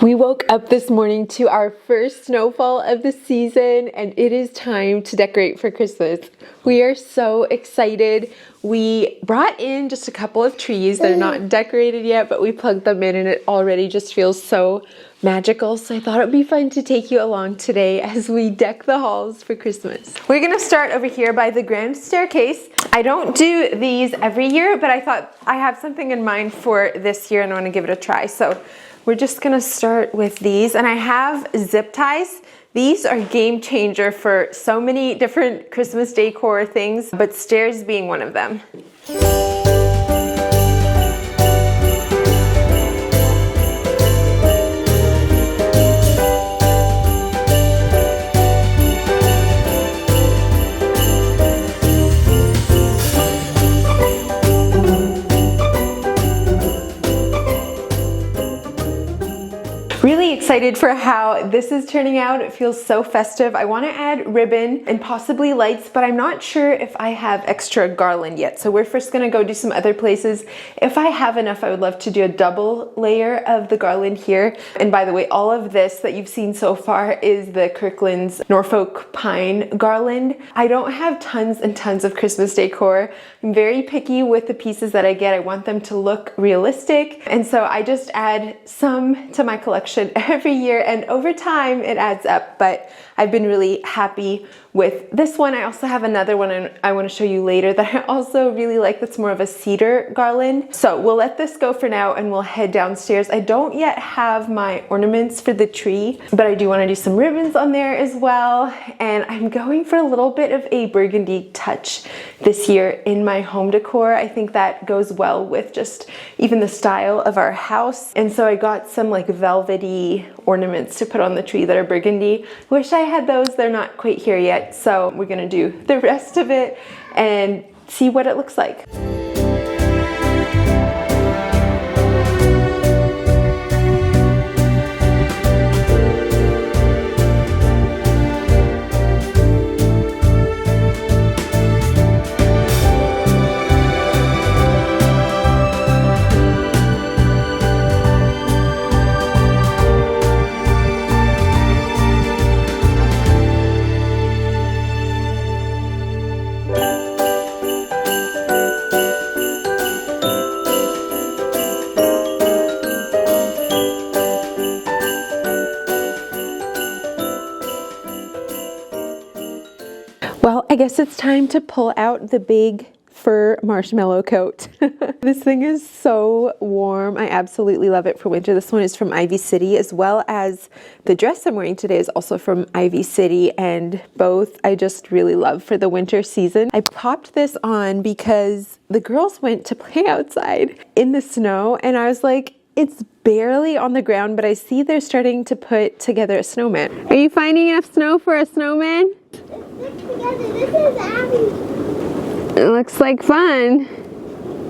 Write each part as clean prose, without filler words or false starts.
We woke up this morning to our first snowfall of the season, and it is time to decorate for Christmas. We are so excited. We brought in just a couple of trees. They're not decorated yet, but we plugged them in and it already just feels so magical. So I thought it would be fun to take you along today as we deck the halls for Christmas. We're gonna start over here by the grand staircase. I don't do these every year, but I thought I have something in mind for this year and I want to give it a try. So we're just gonna start with these, and I have zip ties. These are game changer for so many different Christmas decor things, but stairs being one of them. Really excited for how this is turning out. It feels so festive. I want to add ribbon and possibly lights, but I'm not sure if I have extra garland yet. So we're first going to go do some other places. If I have enough, I would love to do a double layer of the garland here. And by the way, all of this that you've seen so far is the Kirkland's Norfolk Pine garland. I don't have tons and tons of Christmas decor. I'm very picky with the pieces that I get. I want them to look realistic. And so I just add some to my collection every year, and over time it adds up, but I've been really happy with this one. I also have another one I want to show you later that I also really like, that's more of a cedar garland. So we'll let this go for now and we'll head downstairs. I don't yet have my ornaments for the tree, but I do want to do some ribbons on there as well, and I'm going for a little bit of a burgundy touch this year in my home decor. I think that goes well with just even the style of our house, and so I got some like velvety ornaments to put on the tree that are burgundy. Wish I had those. They're not quite here yet, so we're gonna do the rest of it and see what it looks like. Well, I guess it's time to pull out the big fur marshmallow coat. This thing is so warm. I absolutely love it for winter. This one is from Ivy City, as well as the dress I'm wearing today is also from Ivy City, and both I just really love for the winter season. I popped this on because the girls went to play outside in the snow, and I was like, it's barely on the ground, but I see they're starting to put together a snowman. Are you finding enough snow for a snowman? This is Abby. It looks like fun.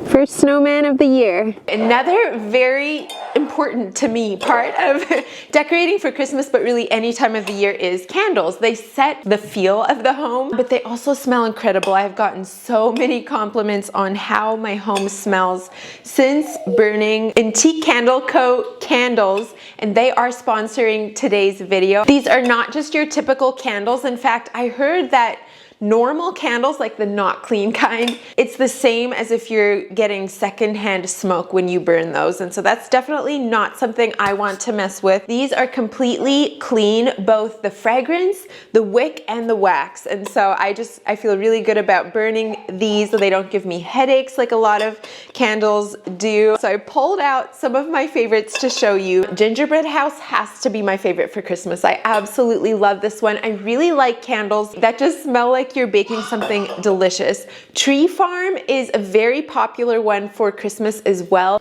First snowman of the year. Another very important to me part of decorating for Christmas, but really any time of the year, is candles. They set the feel of the home, but they also smell incredible. I've gotten so many compliments on how my home smells since burning Antique Candle Co. candles, and they are sponsoring today's video. These are not just your typical candles. In fact, I heard that normal candles, like the not clean kind, it's the same as if you're getting secondhand smoke when you burn those. And so that's definitely not something I want to mess with. These are completely clean, both the fragrance, the wick, and the wax. And so I feel really good about burning these. They don't give me headaches like a lot of candles do. So I pulled out some of my favorites to show you. Gingerbread House has to be my favorite for Christmas. I absolutely love this one. I really like candles that just smell like you're baking something delicious. Tree Farm is a very popular one for Christmas as well.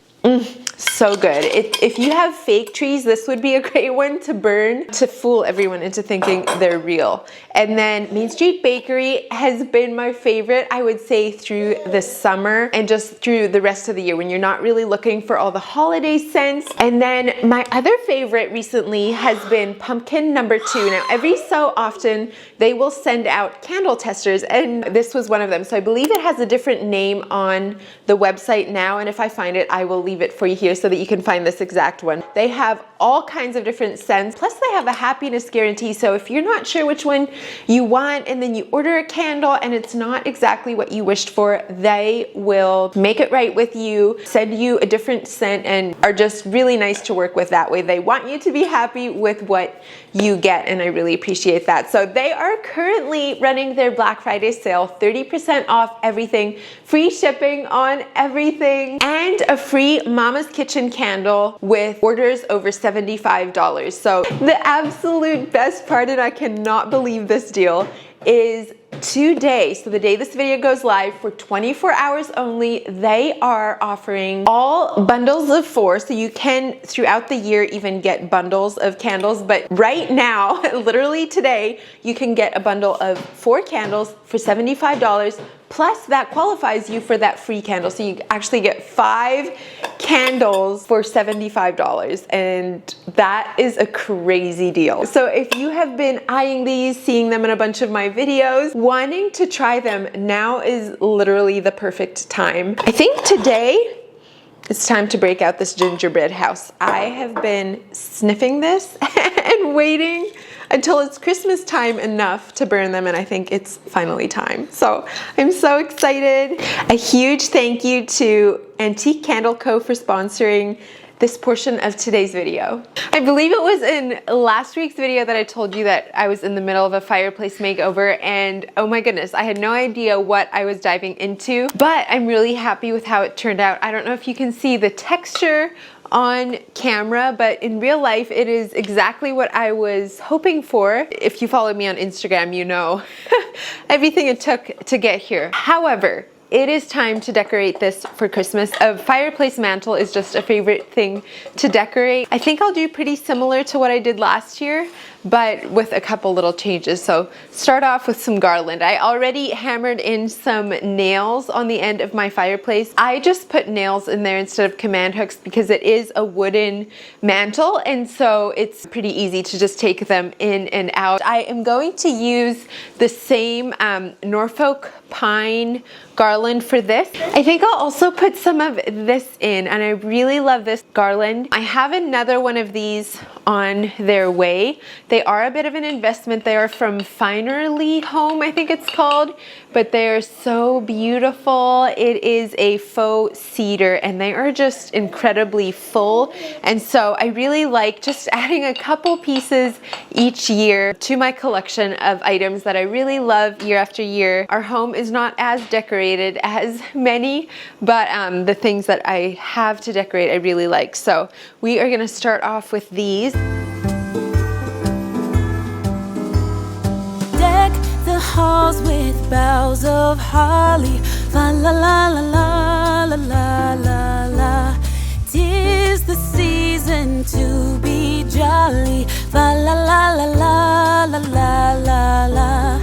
So good. If you have fake trees, this would be a great one to burn to fool everyone into thinking they're real. And then Main Street Bakery has been my favorite, I would say, through the summer and just through the rest of the year when you're not really looking for all the holiday scents. And then my other favorite recently has been Pumpkin No. 2. Now, every so often they will send out candle testers, and this was one of them. So I believe it has a different name on the website now, and if I find it, I will leave it for you here here so that you can find this exact one. They have all kinds of different scents, plus they have a happiness guarantee. So if you're not sure which one you want and then you order a candle and it's not exactly what you wished for, they will make it right with you, send you a different scent, and are just really nice to work with that way. They want you to be happy with what you get, and I really appreciate that. So they are currently running their Black Friday sale, 30% off everything, free shipping on everything, and a free Mama's Kitchen candle with orders over $75. So the absolute best part, and I cannot believe this deal, is today, so the day this video goes live, for 24 hours only, they are offering all bundles of 4. So you can throughout the year even get bundles of candles, but right now, literally today, you can get a bundle of 4 candles for $75. Plus that qualifies you for that free candle. So you actually get 5 candles for $75, and that is a crazy deal. So if you have been eyeing these, seeing them in a bunch of my videos, wanting to try them, now is literally the perfect time. I think today it's time to break out this gingerbread house. I have been sniffing this and waiting until it's Christmas time enough to burn them, and I think it's finally time. So I'm so excited. A huge thank you to Antique Candle Co. for sponsoring this portion of today's video. I believe it was in last week's video that I told you that I was in the middle of a fireplace makeover, and oh my goodness, I had no idea what I was diving into, but I'm really happy with how it turned out. I don't know if you can see the texture on camera, but in real life it is exactly what I was hoping for. If you follow me on Instagram, you know everything it took to get here. However, it is time to decorate this for Christmas. A fireplace mantle is just a favorite thing to decorate. I think I'll do pretty similar to what I did last year, but with a couple little changes. So start off with some garland. I already hammered in some nails on the end of my fireplace. I just put nails in there instead of command hooks because it is a wooden mantle, and so it's pretty easy to just take them in and out. I am going to use the same Norfolk pine garland for this. I think I'll also put some of this in, and I really love this garland. I have another one of these on their way. They are a bit of an investment. They are from Finerly Home, I think it's called, but they are so beautiful. It is a faux cedar, and they are just incredibly full, and so I really like just adding a couple pieces each year to my collection of items that I really love year after year. Our home is not as decorated as many, but the things that I have to decorate I really like. So we are gonna start off with these. Deck the halls with boughs of holly, fa la la la la la la la la. 'Tis the season to be jolly, fa la la la la la la la la.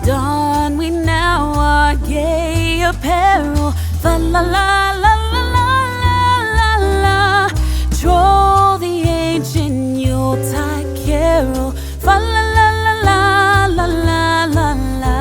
Don we now our gay apparel, fa la la la la la la la. Troll the ancient Yuletide carol, fa la la la la la la la la.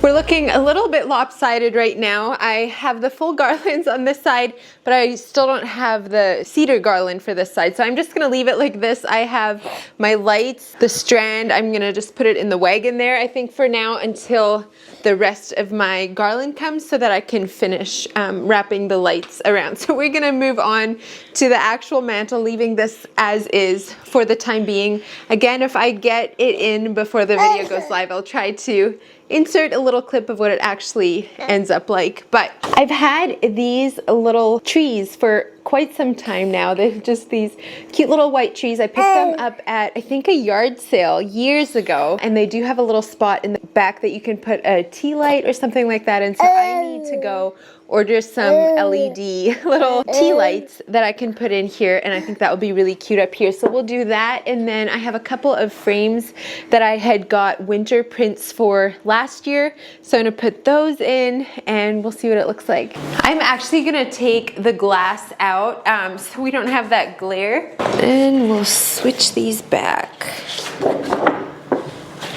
We're looking a little bit lopsided right now. I have the full garlands on this side, but I still don't have the cedar garland for this side. So I'm just gonna leave it like this. I have my lights, the strand, I'm gonna just put it in the wagon there, I think, for now, until the rest of my garland comes so that I can finish wrapping the lights around. So we're gonna move on to the actual mantle, leaving this as is for the time being. Again, if I get it in before the video goes live, I'll try to insert a little clip of what it actually ends up like. But I've had these little trees for quite some time now. They're just these cute little white trees. I picked them up at, I think, a yard sale years ago, and they do have a little spot in the back that you can put a tea light or something like that in. So I need to go order some LED little tea lights that I can put in here, and I think that would be really cute up here. So we'll do that, and then I have a couple of frames that I had got winter prints for last year, so I'm gonna put those in and we'll see what it looks like. I'm actually gonna take the glass out so we don't have that glare, and we'll switch these back.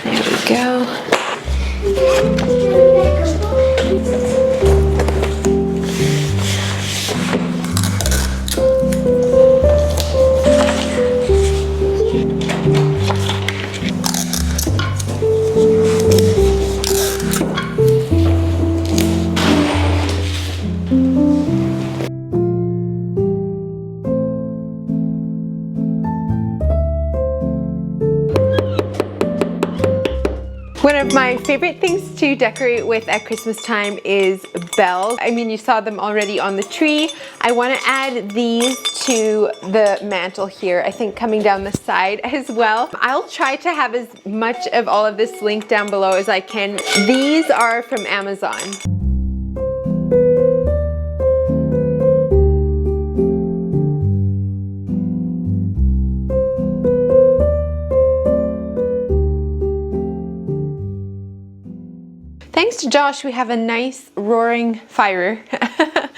There we go. of my favorite things to decorate with at Christmas time is bells. I mean, you saw them already on the tree. I want to add these to the mantle here, I think coming down the side as well. I'll try to have as much of all of this linked down below as I can. These are from Amazon. Thanks to Josh, we have a nice roaring fire,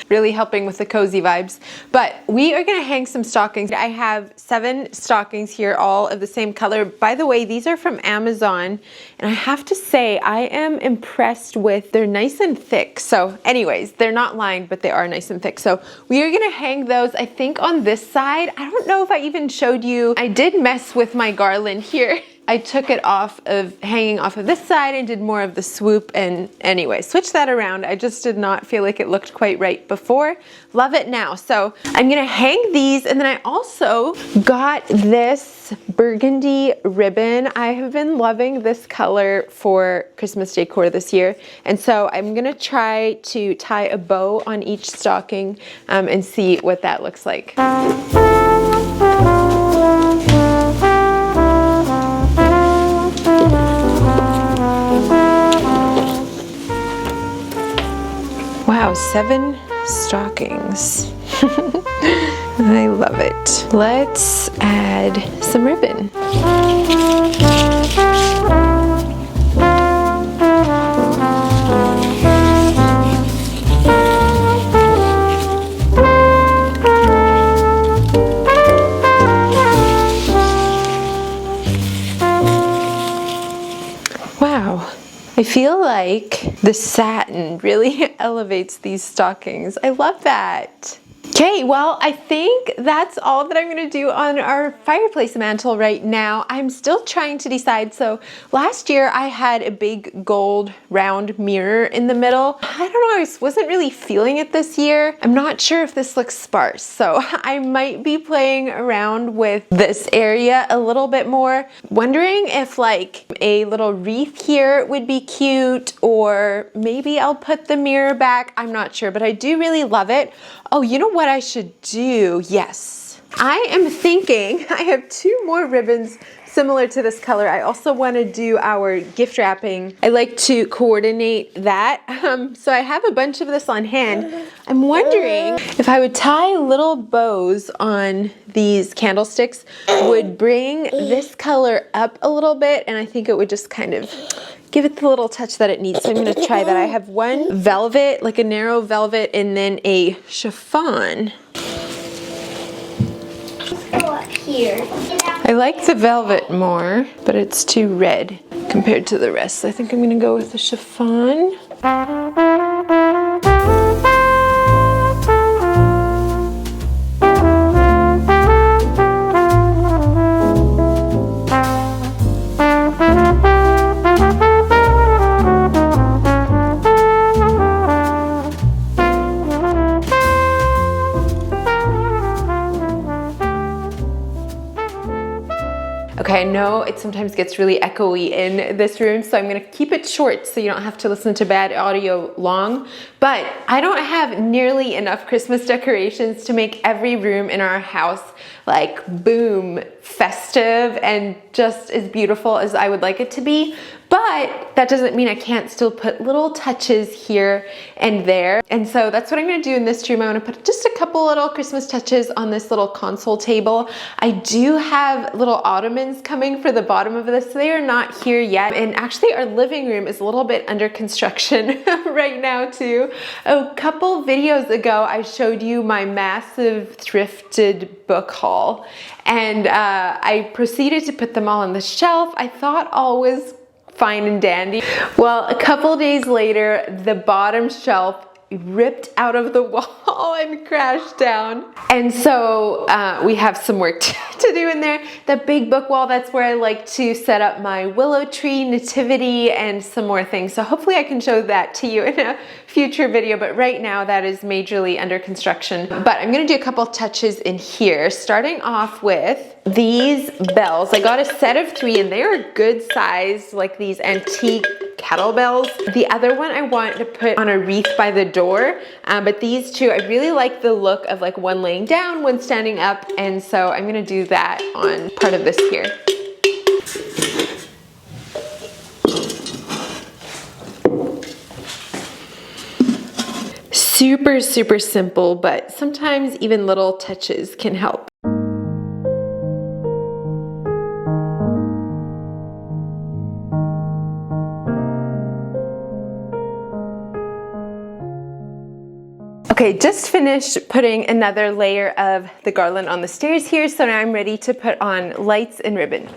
really helping with the cozy vibes. But we are gonna hang some stockings. I have 7 stockings here, all of the same color. By the way, these are from Amazon, and I have to say, I am impressed with, they're nice and thick. So anyways, they're not lined, but they are nice and thick. So we are gonna hang those, I think on this side. I don't know if I even showed you, I did mess with my garland here. I took it off of hanging off of this side and did more of the swoop, and anyway, switched that around. I just did not feel like it looked quite right before. Love it now. So I'm gonna hang these, and then I also got this burgundy ribbon. I have been loving this color for Christmas decor this year, and so I'm gonna try to tie a bow on each stocking and see what that looks like. Wow, 7 stockings. I love it. Let's add some ribbon. Wow. I feel like the satin really elevates these stockings. I love that. Okay, well, I think that's all that I'm gonna do on our fireplace mantle right now. I'm still trying to decide. So last year I had a big gold round mirror in the middle. I don't know, I wasn't really feeling it this year. I'm not sure if this looks sparse, so I might be playing around with this area a little bit more. Wondering if like a little wreath here would be cute, or maybe I'll put the mirror back. I'm not sure, but I do really love it. Oh, you know what I should do? Yes. I am thinking, I have 2 more ribbons similar to this color. I also want to do our gift wrapping. I like to coordinate that. So I have a bunch of this on hand. I'm wondering if I would tie little bows on these candlesticks would bring this color up a little bit, and I think it would just kind of give it the little touch that it needs. So I'm gonna try that. I have one velvet, like a narrow velvet, and then a chiffon. Go up here. I like the velvet more, but it's too red compared to the rest. So I think I'm gonna go with the chiffon. Okay, I know it sometimes gets really echoey in this room, so I'm gonna keep it short so you don't have to listen to bad audio long. But I don't have nearly enough Christmas decorations to make every room in our house like boom, festive and just as beautiful as I would like it to be. But that doesn't mean I can't still put little touches here and there. And so that's what I'm gonna do in this room. I wanna put just a couple little Christmas touches on this little console table. I do have little ottomans coming for the bottom of this. They are not here yet. And actually our living room is a little bit under construction right now too. A couple videos ago, I showed you my massive thrifted book haul. And I proceeded to put them all on the shelf. I thought all was fine and dandy. Well, a couple days later, the bottom shelf ripped out of the wall and crashed down. And so we have some work to do in there. The big book wall, that's where I like to set up my willow tree, nativity, and some more things. So hopefully I can show that to you in a future video, but right now that is majorly under construction. But I'm gonna do a couple touches in here, starting off with these bells. I got a set of 3 and they are good size, like these antique kettlebells. The other one I want to put on a wreath by the door, but these 2, I really like the look of like one laying down, one standing up, and so I'm gonna do that on part of this here. Super, super simple, but sometimes even little touches can help. Okay, just finished putting another layer of the garland on the stairs here, so now I'm ready to put on lights and ribbon.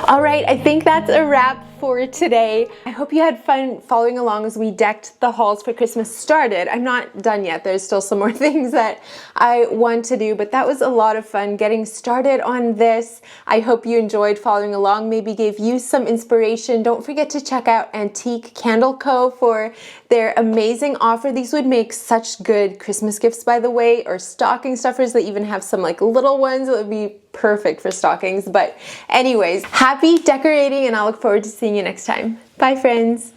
All right, I think that's a wrap for today. I hope you had fun following along as we decked the halls for Christmas started. I'm not done yet. There's still some more things that I want to do, but that was a lot of fun getting started on this. I hope you enjoyed following along, maybe gave you some inspiration. Don't forget to check out Antique Candle Co. for their amazing offer. These would make such good Christmas gifts, by the way, or stocking stuffers. They even have some like little ones that would be perfect for stockings. But anyways, happy decorating, and I'll look forward to seeing you next time. Bye, friends.